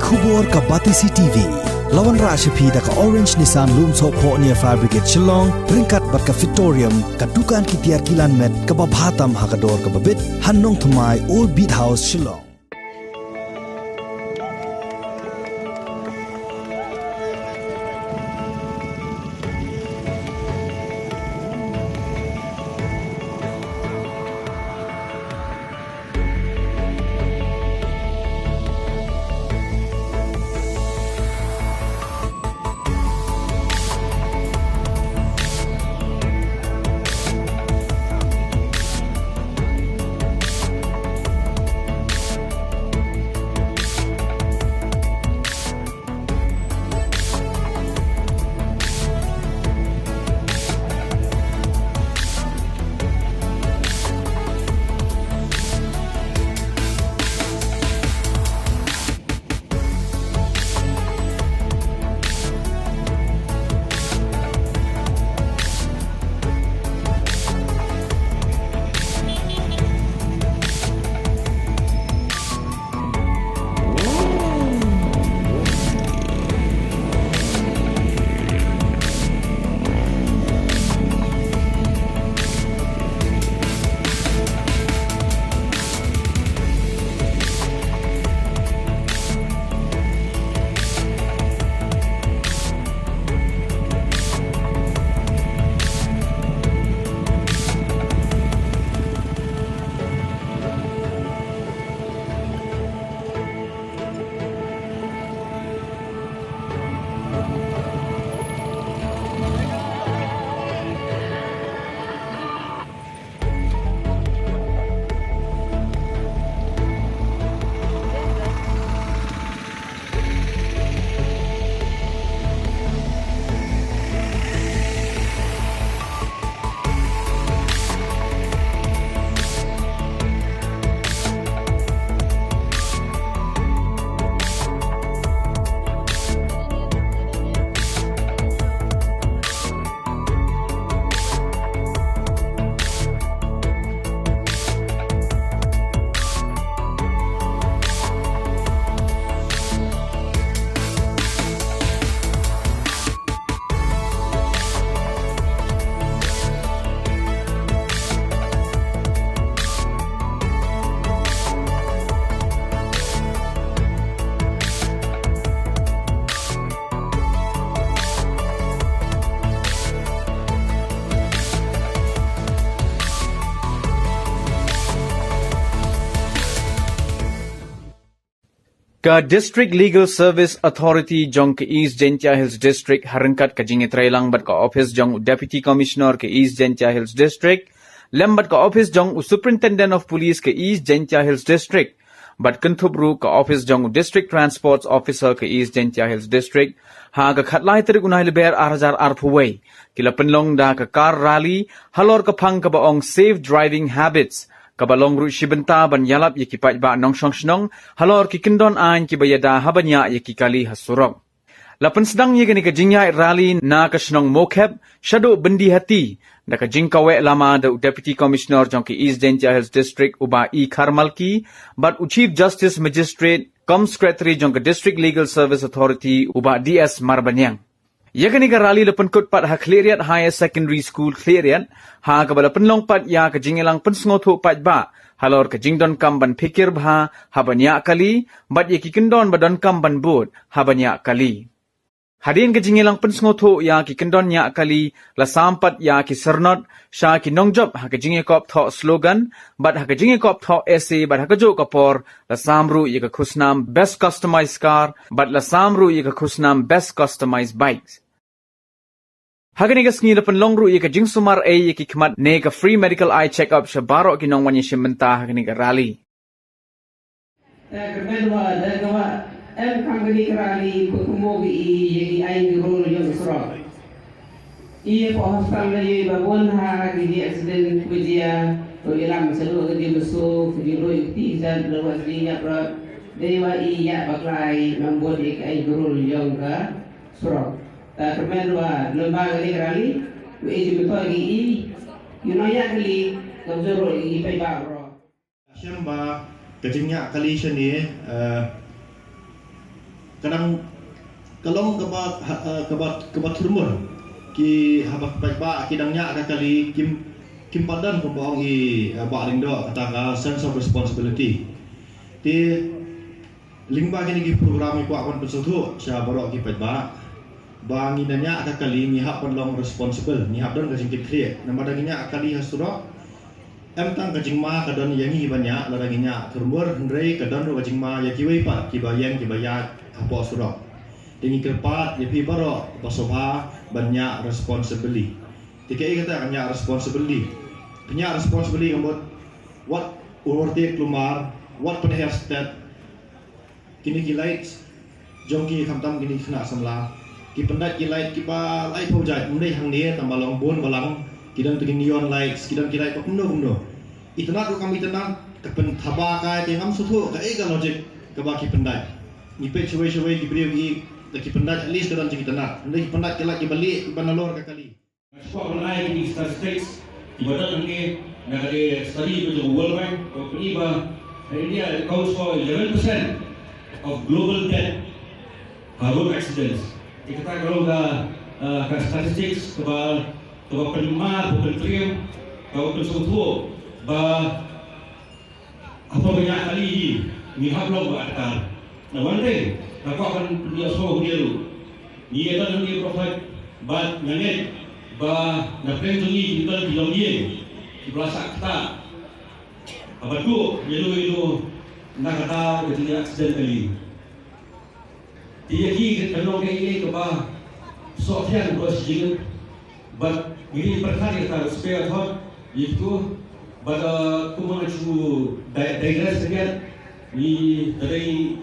Kubor ka Batisi TV. Lawan Rashapi da ka Orange Nissan Loom So Po near Fire Brigade Shillong, Ringkat bat ka Victorium, ka Dukan ki Tiar Kilan Met, ka Babhatam Hakador ka Babit, Hannong Thumai Old Beat House Shillong. Ka District Legal Service Authority jong ke East Jaiñtia Hills District harangkat ka jinge trailang bat ka office jong Deputy Commissioner ke East Jaiñtia Hills District, lembat ka office jong Superintendent of Police ke East Jaiñtia Hills District, bat kentubru ka office jong District Transports Officer ke East Jaiñtia Hills District, ha ka khatlai terik unai leber arjar arpuway, kila penlong da ka car rally, halor ka pang ka baong safe driving habits, kabalong ru shibenta ban yalap yaki Paidbah nong shnong halor ki Kyndon ain ki bayada habanya yaki kali hasurok. Lapan sedang ye gani ka Jaiñtia rally na ka shnong mokeb shado bendi hati da ka jingkawe lama da Deputy Commissioner jong ki East Jaiñtia Hills District uba E Karmalki but Chief Justice Magistrate cum Secretary jong ka District Legal Service Authority uba DS Marbanyang. Ya gani ka rally lapan kutpat ha Cleriat Higher Secondary School Cleriat ha ka bala penlong pat ya ka jingelang Pynsngewthuh Paidbah halor ka Jingdon kam ban pikir bha habanya kali bat ye ki Kyndon badon kam ban bud habanya kali. Hadin ka jingelang Pynsngewthuh ya ki Kyndon nya kali la sampat ya ki sernot sha ki nongjob ha ka jinge kop tho slogan bat ha ka jinge kop tho essay bat ha ka jo kapor la samru ye ka khusnam best customized car bat la samru ye ka khusnam best customized bikes. Hagani ka sngi lapan longru ye ka jingsumar ye ki khmat ne ka free medical eye check-up sha baro ki nong wanya shimenta hagani ka rally. Kangani rally kutumogi ye ai role yung sro. Iye po hospital na ye babon ha di accident kudia to ilam selo di muso di roy tizan lawas di ya pro dewa iya baklai nambod ai role yung ka sro. Ta permenwa lembaga ni rally we betul i yunoya kali kamzoro i Paidbah ro. Syamba kajingnya kali sini kadang kalau kebat turmun ki habak Paidbah kidang Ñiah kali kim padan pembohong ba ringdo kata sense of responsibility ti lingba kini ki program ko akan Pynsngewthuh sya borok ki Paidbah ba ngidan Ñiah kali Ñiah long responsible Ñiah don kajing kit nama Ñiah kali hasuro tang kajing ma kadon yangi banyak la Ñiah kermur ndrei kadon kajing ma ya kiwei pa ki bayang ki bayat apo suro dingi kerpat ya pi baro basoba banyak responsibly tikai kata Ñiah responsibly Ñiah responsibly about what urte klumar what penher stat kini kilait jongki khamtam kini khna samla ki pendat kilait ki ba lai phojat mundai hang ne tambalong bon balang kidang tu neon lights kidang kilait ko kumno itna ko kami tenang kapen thaba ka tengam suthu ka ega logic ka ba ki pendat ni pe chwe ki brio ki pendat at least kadang jing tenang ndai pendat kilait ki bali banalor ka kali Sport online in statistics ibadat ni dari study to the World Bank or Paidbah, India accounts for 11% of global death road accidents. Kita kalau ke statistics ke penmar bukan trim ke Pynsngewthuh bah apa banyak kali ni hablog berkata. Nah one day aku akan dia soh dia lu. Ni ada ni profit but nganet ba na pentungi kita bilang dia di belakang kita apa tu itu nak kata ketika accident kali dia ki kalau ke ba sofian bos jing but ini perkara kita spare thought itu pada kumanachu digress dia ni dari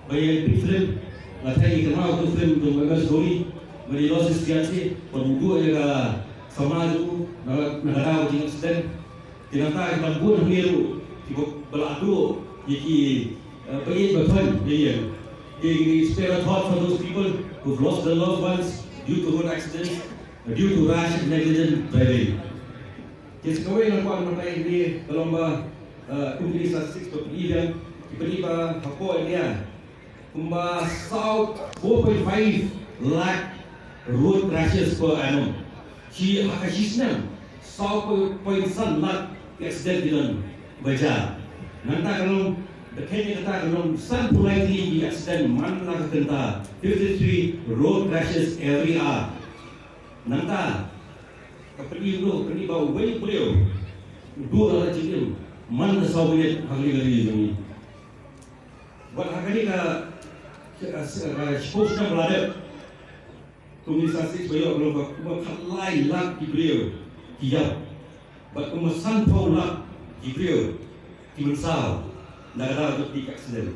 bayar film latai kenal tu film tu bagus story Mari losis kiasi, pembuku juga sama tu negara uji accident. Tinata kita buat huniru, kita berlaku, jadi pergi berfan dia. Jadi spare thought for those people who've lost their loved ones due to road accidents, due to rash and negligent driving. Jadi sekarang aku akan mengenai ini lomba kumpul statistik Paidbah, Paidbah apa India, kumba South 4.5 lakh road crashes per annum. Hakasisnya 1.1 lakh accident dilan baca. Nanti kalau Kenya kata kalau sampai lagi di accident mana kata 53 road crashes every hour. Nanti kapal ini bawa banyak beliau dua orang cium mana sawit hari-hari ini. Buat hari ini seposnya berada komunikasi beliau kalau kalai lak di beliau tiap buat kemesan pau lak di beliau di mensal negara untuk di accident